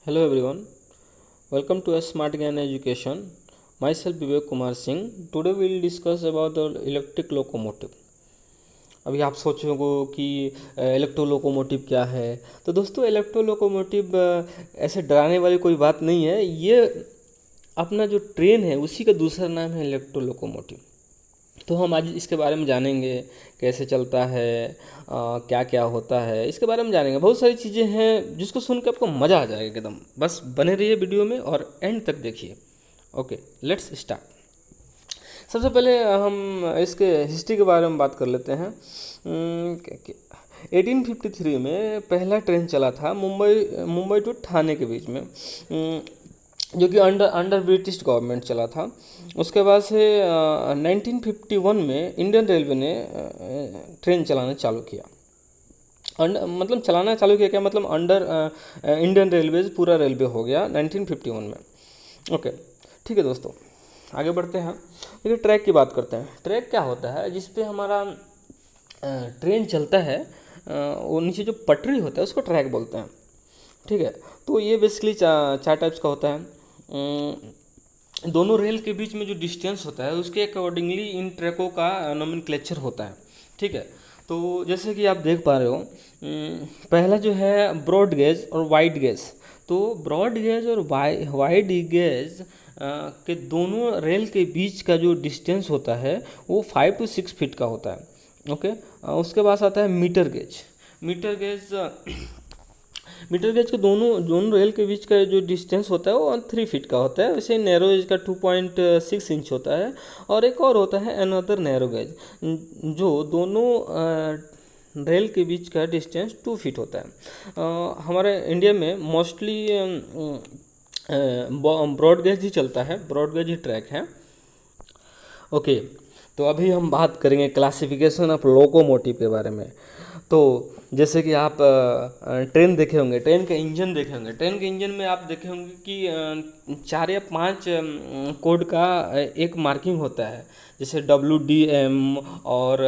Hello everyone, welcome to a Smart Gyan Education. Myself Vivek Kumar Singh. Today we will discuss about the electric locomotive. अभी आप सोचोगे कि electro locomotive क्या है। तो दोस्तों इलेक्ट्रो लोकोमोटिव ऐसे डराने वाली कोई बात नहीं है। ये अपना जो ट्रेन है उसी का दूसरा नाम है इलेक्ट्रो लोकोमोटिव। तो हम आज इसके बारे में जानेंगे, कैसे चलता है, क्या क्या होता है, इसके बारे में जानेंगे। बहुत सारी चीज़ें हैं जिसको सुन के आपको मज़ा आ जाएगा एकदम। बस बने रहिए वीडियो में और एंड तक देखिए। Okay, let's start. सबसे पहले हम इसके हिस्ट्री के बारे में बात कर लेते हैं। 1853 में पहला ट्रेन चला था मुंबई टू ठाणे के बीच में, जो कि अंडर ब्रिटिश गवर्नमेंट चला था। उसके बाद से 1951 में इंडियन रेलवे ने ट्रेन चलाना चालू किया। मतलब चलाना चालू किया क्या मतलब अंडर इंडियन रेलवेज पूरा रेलवे हो गया 1951 में। ओके, ठीक है दोस्तों, आगे बढ़ते हैं। देखिए ट्रैक की बात करते हैं। ट्रैक क्या होता है? जिस पे हमारा ट्रेन चलता है, वो नीचे जो पटरी होता है उसको ट्रैक बोलते हैं। ठीक है, तो ये बेसिकली चार टाइप्स का होता है। दोनों रेल के बीच में जो डिस्टेंस होता है उसके अकॉर्डिंगली इन ट्रैकों का नोमेनक्लेचर होता है। ठीक है, तो जैसे कि आप देख पा रहे हो, पहला जो है ब्रॉड गेज और वाइड गेज। तो ब्रॉड गेज और वाइड गेज के दोनों रेल के बीच का जो डिस्टेंस होता है वो 5 to 6 फीट का होता है। ओके, उसके बाद आता है मीटर गेज। मीटर गेज के दोनों रेल के बीच का जो डिस्टेंस होता है वो 3 फीट का होता है। वैसे नैरो गेज का 2.6 इंच होता है। और एक और होता है अनदर नैरो गेज, जो दोनों रेल के बीच का डिस्टेंस 2 फीट होता है। हमारे इंडिया में मोस्टली ब्रॉड गेज ही चलता है, ब्रॉड गेज ही ट्रैक है। ओके, तो अभी हम बात करेंगे क्लासिफिकेशन ऑफ लोकोमोटिव के बारे में। तो जैसे कि आप ट्रेन देखे होंगे, ट्रेन का इंजन देखे होंगे। ट्रेन के इंजन में आप देखे होंगे कि 4 या 5 कोड का एक मार्किंग होता है, जैसे WDM और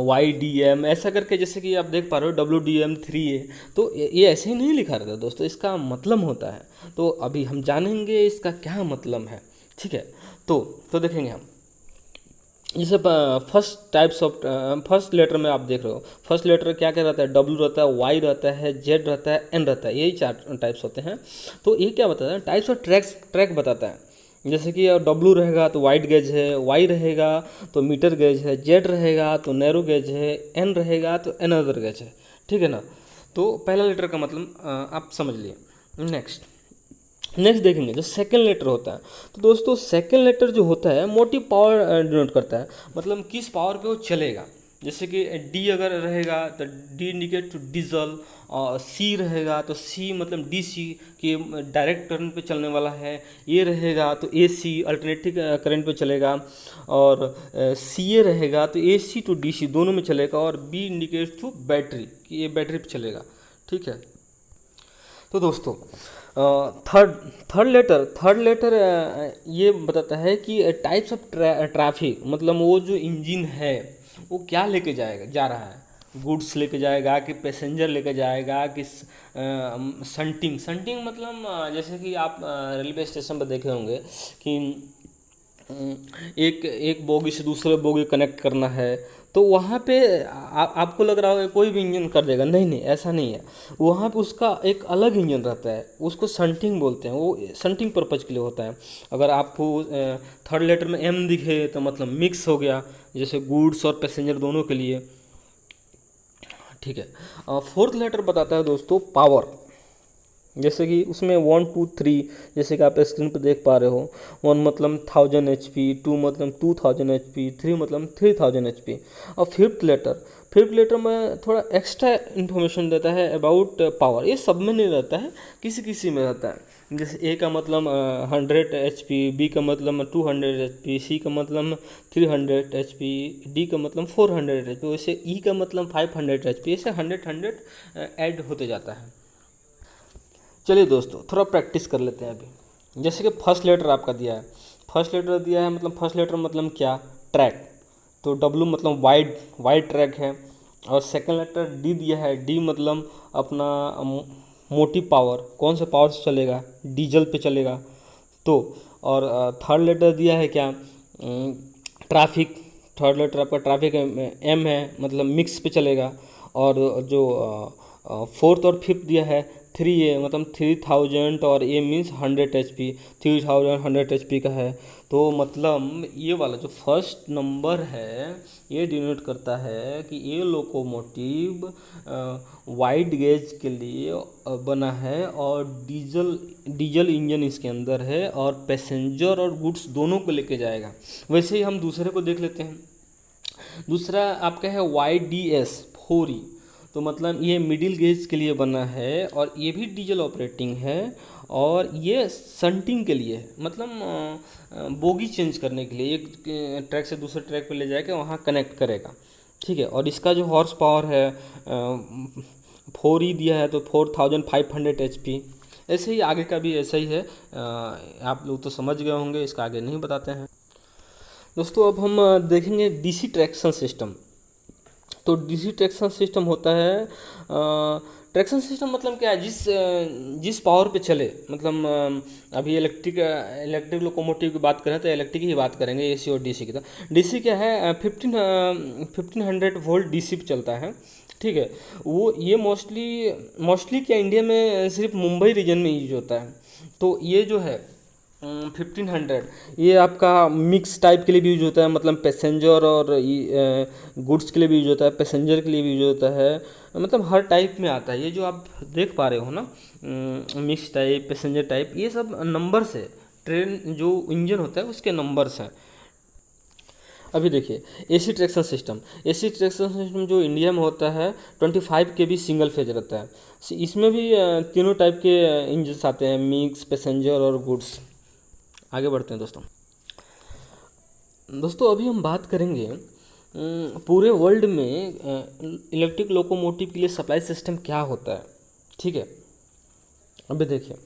YDM ऐसा करके। जैसे कि आप देख पा रहे हो WDM 3A। तो ये ऐसे ही नहीं लिखा रहता दोस्तों, इसका मतलब होता है। तो अभी हम जानेंगे इसका क्या मतलब है। ठीक है, तो देखेंगे हम। जैसे फर्स्ट लेटर में आप देख रहे हो, फर्स्ट लेटर क्या क्या रहता है? W रहता है, Y रहता है, Z रहता है, N रहता है। यही 4 टाइप्स होते हैं। तो ये क्या बताता है? टाइप्स ऑफ ट्रैक बताता है। जैसे कि W रहेगा तो वाइड गेज है, Y रहेगा तो मीटर गेज है, Z रहेगा तो नैरो गेज है, N रहेगा तो अनदर गेज है। ठीक है ना? तो पहला लेटर का मतलब आप समझ लिए। नेक्स्ट देखेंगे जो सेकंड लेटर होता है। तो दोस्तों सेकंड लेटर जो होता है मोटिव पावर डिनोट करता है, मतलब किस पावर पे वो चलेगा। जैसे कि D अगर रहेगा तो D इंडिकेट टू डीजल, और C रहेगा तो C मतलब DC कि डायरेक्ट करंट पे चलने वाला है। A रहेगा तो AC अल्टरनेटिव करंट पे चलेगा। और CA रहेगा तो AC टू DC दोनों में चलेगा। और B इंडिकेट टू बैटरी कि ये बैटरी पे चलेगा। ठीक है, तो दोस्तों थर्ड लेटर ये बताता है कि टाइप्स ऑफ ट्रैफिक, मतलब वो जो इंजन है वो क्या लेके जा रहा है। गुड्स लेके जाएगा कि पैसेंजर लेके जाएगा कि संटिंग मतलब जैसे कि आप रेलवे स्टेशन पर देखे होंगे कि एक बोगी से दूसरे बोगी कनेक्ट करना है। तो वहाँ पे आपको लग रहा होगा कोई भी इंजन कर देगा। नहीं नहीं, ऐसा नहीं है। वहाँ पे उसका एक अलग इंजन रहता है, उसको संटिंग बोलते हैं। वो संटिंग पर्पज़ के लिए होता है। अगर आपको थर्ड लेटर में M दिखे तो मतलब मिक्स हो गया, जैसे गुड्स और पैसेंजर दोनों के लिए। ठीक है, फोर्थ लेटर बताता है दोस्तों पावर। जैसे कि उसमें 1 2 3, जैसे कि आप स्क्रीन पर देख पा रहे हो। 1 मतलब 1000 HP, 2 मतलब 2000 HP, 3 मतलब 3000 HP। और फिफ्थ लेटर में थोड़ा एक्स्ट्रा इन्फॉर्मेशन देता है अबाउट पावर। ये सब में नहीं रहता है, किसी किसी में रहता है। जैसे A का मतलब 100 HP, B का मतलब 200 HP, C का मतलब 300 HP, D का मतलब 400 HP, वैसे E का मतलब 500 HP। ऐसे 100 ऐड होते जाता है। चलिए दोस्तों थोड़ा प्रैक्टिस कर लेते हैं अभी। जैसे कि फर्स्ट लेटर आपका दिया है, मतलब फर्स्ट लेटर मतलब क्या? ट्रैक। तो W मतलब वाइड ट्रैक है। और सेकंड लेटर D दिया है, D मतलब अपना मोटिव पावर, कौन से पावर से चलेगा, डीजल पे चलेगा। तो और थर्ड लेटर दिया है क्या, ट्रैफिक, थर्ड लेटर आपका ट्रैफिक एम है, मतलब मिक्स पे चलेगा। और जो फोर्थ और फिफ्थ दिया है 3A, मतलब 3000, और ए मीन्स 100 HP, 3100 HP का है। तो मतलब ये वाला जो फर्स्ट नंबर है ये डिनोट करता है कि ये लोकोमोटिव वाइड गेज के लिए बना है, और डीजल इंजन इसके अंदर है, और पैसेंजर और गुड्स दोनों को लेके जाएगा। वैसे ही हम दूसरे को देख लेते हैं। दूसरा आपका है YDS 4E, तो मतलब ये मिडिल गेज के लिए बना है, और ये भी डीजल ऑपरेटिंग है, और ये संटिंग के लिए है, मतलब बोगी चेंज करने के लिए, एक ट्रैक से दूसरे ट्रैक पे ले जाके वहाँ कनेक्ट करेगा। ठीक है, और इसका जो हॉर्स पावर है 4E दिया है तो 4500 HP। ऐसे ही आगे का भी ऐसा ही है, आप लोग तो समझ गए होंगे, इसका आगे नहीं बताते हैं। दोस्तों अब हम देखेंगे डीसी ट्रैक्शन सिस्टम। तो डीसी ट्रैक्शन सिस्टम होता है, ट्रैक्शन सिस्टम मतलब क्या है, जिस पावर पे चले, मतलब अभी इलेक्ट्रिक लोकोमोटिव की बात करें तो इलेक्ट्रिक की बात करेंगे, एसी और डीसी की। तो डीसी क्या है, 1500 वोल्ट डीसी पे चलता है। ठीक है, वो ये मोस्टली क्या इंडिया में सिर्फ मुंबई रीजन में यूज होता है। तो ये जो है 1500, ये आपका मिक्स टाइप के लिए भी यूज होता है, मतलब पैसेंजर और गुड्स के लिए भी यूज होता है, पैसेंजर के लिए भी यूज होता है, मतलब हर टाइप में आता है। ये जो आप देख पा रहे हो ना, मिक्स टाइप, पैसेंजर टाइप, ये सब नंबर्स है, ट्रेन जो इंजन होता है उसके नंबर्स हैं। अभी देखिए एसी ट्रैक्शन सिस्टम जो इंडिया में होता है 25 kV सिंगल फेज रहता है। इसमें भी तीनों टाइप के इंजन्स आते हैं, मिक्स, पैसेंजर और गुड्स। आगे बढ़ते हैं दोस्तों अभी हम बात करेंगे पूरे वर्ल्ड में इलेक्ट्रिक लोकोमोटिव के लिए सप्लाई सिस्टम क्या होता है। ठीक है, अभी देखिए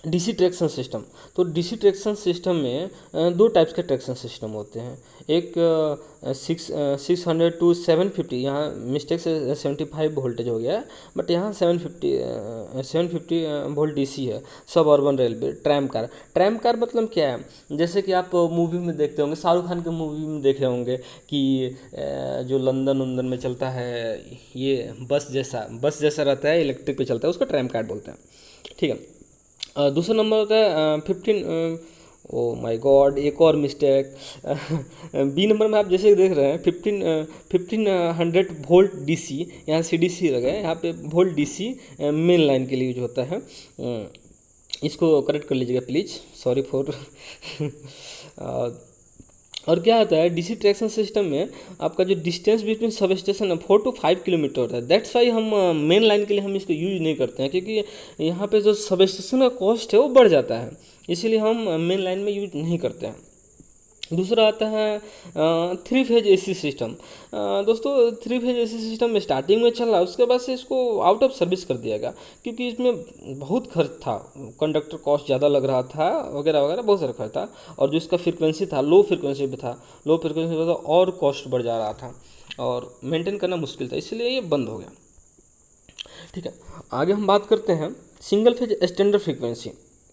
डीसी ट्रैक्शन सिस्टम। तो डीसी ट्रैक्शन सिस्टम में दो टाइप्स के ट्रैक्शन सिस्टम होते हैं। एक 600 to 750, यहाँ मिस्टेक से 75 वोल्टेज हो गया है, बट यहाँ 750 वोल्ट डीसी है। सब अर्बन रेलवे ट्रैम कार मतलब क्या है, जैसे कि आप मूवी में देखते होंगे, शाहरुख खान के मूवी में देखे होंगे कि जो लंदन में चलता है, ये बस जैसा रहता है, इलेक्ट्रिक पे चलता है, उसको ट्रैम कार बोलते हैं। ठीक है, दूसरा नंबर होता है 15, ओ माय गॉड एक और मिस्टेक, बी नंबर में आप जैसे देख रहे हैं 1500 वोल्ट डीसी, यहाँ CDC लगा है, यहाँ पे वोल्ट डीसी मेन लाइन के लिए यूज होता है। इसको करेक्ट कर लीजिएगा प्लीज़, सॉरी फॉर और क्या होता है डीसी ट्रैक्शन सिस्टम में, आपका जो डिस्टेंस बिटवीन सब स्टेशन है 4 to 5 किलोमीटर होता है। दैट्स वाई हम मेन लाइन के लिए हम इसको यूज नहीं करते हैं, क्योंकि यहाँ पे जो सब स्टेशन का कॉस्ट है वो बढ़ जाता है, इसीलिए हम मेन लाइन में यूज नहीं करते हैं। दूसरा आता है 3 फेज एसी सिस्टम। दोस्तों 3 फेज एसी सिस्टम स्टार्टिंग में चल रहा, उसके बाद से इसको आउट ऑफ सर्विस कर दिया गया, क्योंकि इसमें बहुत खर्च था, कंडक्टर कॉस्ट ज़्यादा लग रहा था, वगैरह वगैरह बहुत सारा खर्च था, और जो इसका फ्रीक्वेंसी था लो फ्रीक्वेंसी पे था, और कॉस्ट बढ़ जा रहा था, और मेंटेन करना मुश्किल था, इसलिए ये बंद हो गया। ठीक है, आगे हम बात करते हैं सिंगल फेज स्टैंडर्ड फ्रीक्वेंसी,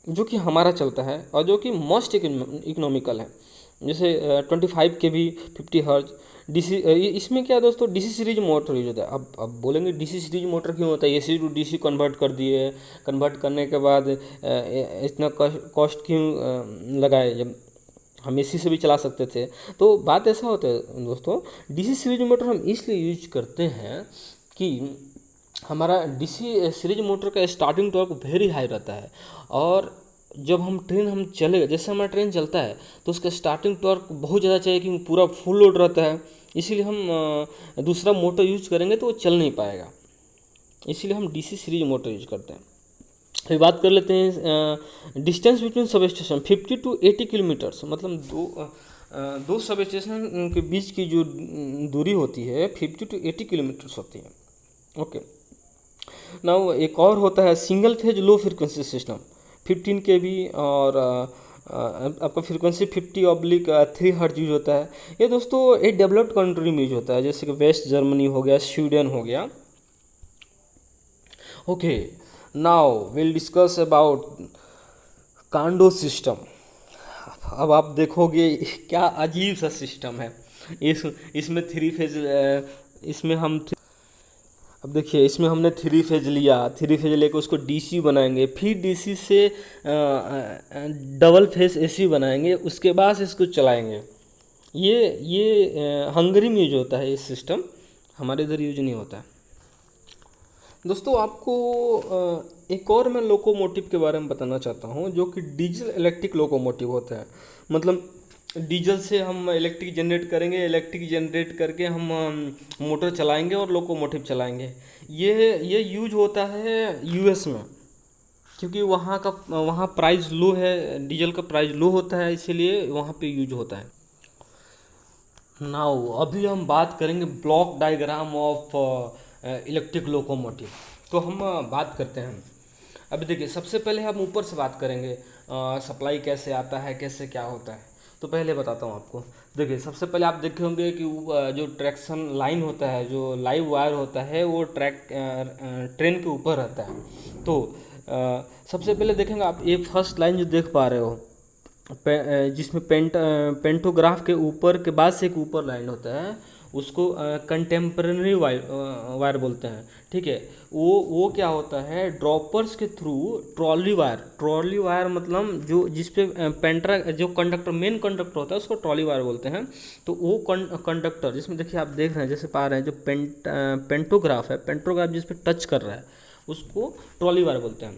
जो कि हमारा चलता है और जो कि मोस्ट इकोनॉमिकल है, जैसे 25 kV 50 हर्ज डीसी। इसमें क्या है दोस्तों, डीसी सीरीज मोटर यूज होता है। अब बोलेंगे डीसी सीरीज मोटर क्यों होता है, एसी टू डीसी कन्वर्ट कर दिए, कन्वर्ट करने के बाद इतना कॉस्ट क्यों लगाए, जब हम एसी से भी चला सकते थे। तो बात ऐसा होता है दोस्तों, डीसी सीरीज मोटर हम इसलिए यूज करते हैं कि हमारा डीसी सीरीज मोटर का स्टार्टिंग टॉर्क वेरी हाई रहता है, और जब हम चलेगा, जैसे हमारा ट्रेन चलता है तो उसका स्टार्टिंग टॉर्क बहुत ज़्यादा चाहिए, क्योंकि पूरा फुल लोड रहता है, इसीलिए हम दूसरा मोटर यूज करेंगे तो वो चल नहीं पाएगा, इसीलिए हम डीसी सीरीज मोटर यूज करते हैं। अभी बात कर लेते हैं distance between sub station 50 to 80 kilometres, मतलब दो सब स्टेशन के बीच की जो दूरी होती है 50 to 80 किलोमीटर्स होती है। ओके, नाउ एक और होता है single phase low frequency system 15 kV, और आपका फ्रीक्वेंसी 50/3 हर्ट्ज यूज होता है। ये दोस्तों एक डेवलप्ड कंट्री में यूज होता है, जैसे कि वेस्ट जर्मनी हो गया, स्वीडन हो गया। Okay, now will discuss about Kondo system. अब आप देखोगे क्या अजीब सा सिस्टम है। इसमें थ्री फेज, इसमें हम अब देखिए इसमें हमने थ्री फेज लिया, थ्री फेज लेकर उसको डीसी बनाएंगे, फिर डीसी से डबल फेज एसी बनाएंगे, उसके बाद इसको चलाएंगे। ये हंगरी में यूज होता है ये सिस्टम, हमारे इधर यूज नहीं होता है। दोस्तों आपको एक और मैं लोकोमोटिव के बारे में बताना चाहता हूँ, जो कि डीजल इलेक्ट्रिक लोकोमोटिव होता है। मतलब डीजल से हम इलेक्ट्रिक जनरेट करेंगे, इलेक्ट्रिक जनरेट करके हम मोटर चलाएंगे और लोकोमोटिव चलाएंगे। ये यूज होता है यूएस में, क्योंकि वहाँ प्राइस लो है, डीजल का प्राइस लो होता है, इसीलिए वहाँ पे यूज होता है। नाउ अभी हम बात करेंगे block diagram of electric locomotive. तो हम बात करते हैं। अभी देखिए सबसे पहले हम ऊपर से बात करेंगे, सप्लाई कैसे आता है, कैसे क्या होता है। तो पहले बताता हूँ आपको। देखिए सबसे पहले आप देखे होंगे कि जो ट्रैक्शन लाइन होता है, जो लाइव वायर होता है, वो ट्रेन के ऊपर रहता है। तो सबसे पहले देखेंगे आप, ये फर्स्ट लाइन जो देख पा रहे हो, जिसमें पेंटोग्राफ के ऊपर के बाद से एक ऊपर लाइन होता है, उसको कंटेम्पररी वायर बोलते हैं। ठीक है, वो क्या होता है, ड्रॉपर्स के थ्रू ट्रॉली वायर मतलब जो जिसपे जो कंडक्टर मेन कंडक्टर होता है उसको ट्रॉली वायर बोलते हैं। तो वो कंडक्टर जिसमें देखिए आप देख रहे हैं, जैसे पा रहे हैं, जो पेंटोग्राफ है, पेंटोग्राफ जिस पे टच कर रहा है उसको ट्रॉली वायर बोलते हैं।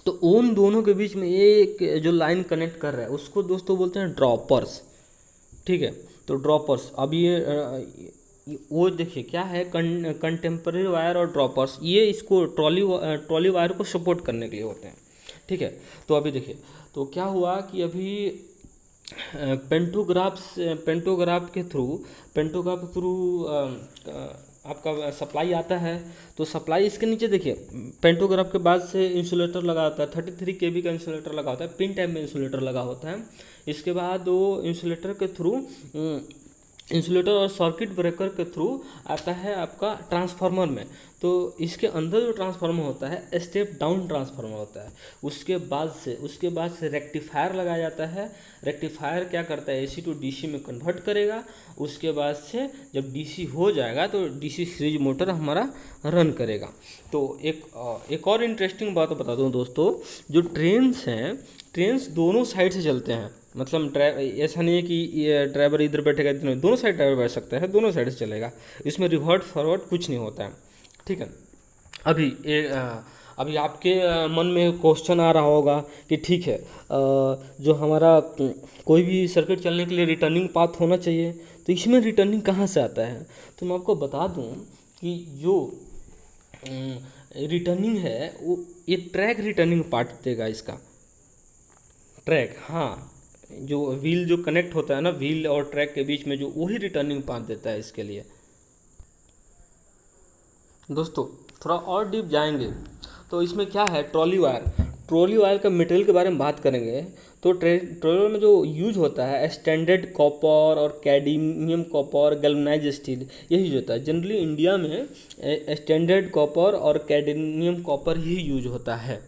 तो उन दोनों के बीच में एक जो लाइन कनेक्ट कर रहा है उसको दोस्तों बोलते हैं ड्रॉपर्स। ठीक है, तो ड्रॉपर्स, अब ये वो देखिए क्या है, कंटेम्पररी वायर और ड्रॉपर्स, ये इसको ट्रॉली वायर को सपोर्ट करने के लिए होते हैं। ठीक है, तो अभी देखिए तो क्या हुआ कि अभी पेंटोग्राफ के थ्रू आपका सप्लाई आता है। तो सप्लाई इसके नीचे देखिए, पेंटोग्राफ के बाद से इंसुलेटर लगा होता है, 33 kV का इंसुलेटर लगा होता है, पिन टाइप में इंसुलेटर लगा होता है। इसके बाद वो इंसुलेटर के थ्रू इंसुलेटर और सर्किट ब्रेकर के थ्रू आता है आपका ट्रांसफार्मर में। तो इसके अंदर जो ट्रांसफार्मर होता है स्टेप डाउन ट्रांसफार्मर होता है। उसके बाद से रेक्टिफायर लगाया जाता है। रेक्टिफायर क्या करता है, एसी टू डीसी में कन्वर्ट करेगा। उसके बाद से जब डीसी हो जाएगा तो डीसी सीरीज मोटर हमारा रन करेगा। तो एक और इंटरेस्टिंग बात बता दूं दोस्तों, जो ट्रेन्स दोनों साइड से चलते हैं। मतलब ऐसा नहीं है कि ये ड्राइवर इधर बैठेगा, दोनों साइड ड्राइवर बैठ सकता है, दोनों साइड से चलेगा। इसमें रिवर्ट फॉरवर्ड कुछ नहीं होता है। ठीक है, अभी आपके मन में क्वेश्चन आ रहा होगा कि ठीक है, जो हमारा कोई भी सर्किट चलने के लिए रिटर्निंग पाथ होना चाहिए, तो इसमें रिटर्निंग कहाँ से आता है। तो मैं आपको बता दूं कि जो रिटर्निंग है वो ये ट्रैक रिटर्निंग पार्ट देगा। इसका ट्रैक, हाँ, जो व्हील जो कनेक्ट होता है ना, व्हील और ट्रैक के बीच में, जो वही रिटर्निंग पाथ देता है इसके लिए। दोस्तों थोड़ा और डीप जाएंगे तो इसमें क्या है, ट्रॉली वायर का मटेरियल के बारे में बात करेंगे। तो ट्रॉली वायर में जो यूज होता है स्टैंडर्ड कॉपर और कैडमियम कॉपर, गैल्वेनाइज स्टील, यही यूज होता है। जनरली इंडिया में स्टैंडर्ड कॉपर और कैडमियम कॉपर ही यूज होता है।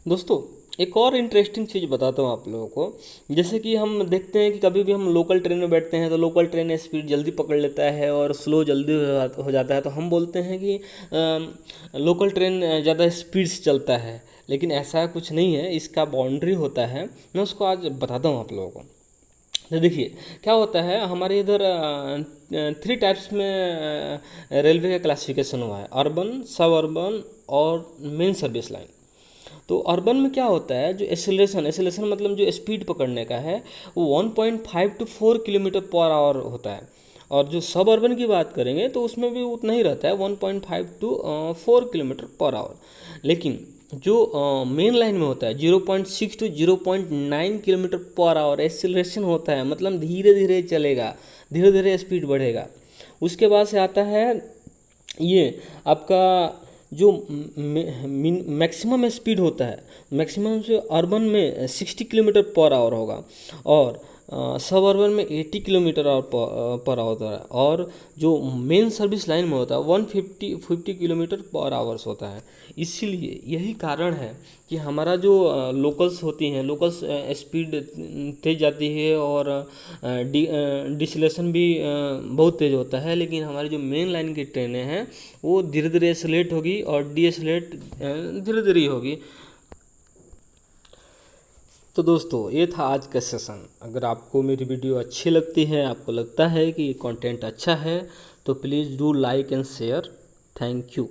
दोस्तों एक और इंटरेस्टिंग चीज़ बताता हूँ आप लोगों को। जैसे कि हम देखते हैं कि कभी भी हम लोकल ट्रेन में बैठते हैं तो लोकल ट्रेन स्पीड जल्दी पकड़ लेता है और स्लो जल्दी हो जाता है, तो हम बोलते हैं कि लोकल ट्रेन ज़्यादा स्पीड से चलता है। लेकिन ऐसा कुछ नहीं है, इसका बाउंड्री होता है। मैं उसको आज बताता हूँ आप लोगों को। तो देखिए क्या होता है, हमारे इधर 3 टाइप्स में रेलवे का क्लासिफिकेशन हुआ है, अर्बन, सब अर्बन और मेन सर्विस लाइन। तो अर्बन में क्या होता है, जो एसेलेरेशन मतलब जो स्पीड पकड़ने का है वो 1.5 to 4 km/h होता है। और जो सब अर्बन की बात करेंगे तो उसमें भी उतना ही रहता है, 1.5 to 4 km/h। लेकिन जो मेन लाइन में होता है 0.6 to 0.9 km/h एसेलेरेशन होता है, मतलब धीरे धीरे चलेगा, धीरे धीरे स्पीड बढ़ेगा। उसके बाद से आता है ये आपका जो मैक्सिमम स्पीड होता है, मैक्सिमम से अर्बन में 60 km/h होगा। और सब अर्बन में 80 किलोमीटर पर आवर होता है, और जो मेन सर्विस लाइन में होता है 150 किलोमीटर पर आवर्स होता है। इसीलिए यही कारण है कि हमारा जो लोकल्स होती हैं, लोकल्स स्पीड तेज़ जाती है, और डिसलेशन भी बहुत तेज़ होता है। लेकिन हमारी जो मेन लाइन की ट्रेनें हैं वो धीरे धीरे एक्सेलेरेट होगी और डीएक्सेलेरेट धीरे धीरे ही होगी। तो दोस्तों, ये था आज का सेशन। अगर आपको मेरी वीडियो अच्छी लगती है, आपको लगता है कि कंटेंट अच्छा है, तो please do like and share. Thank you.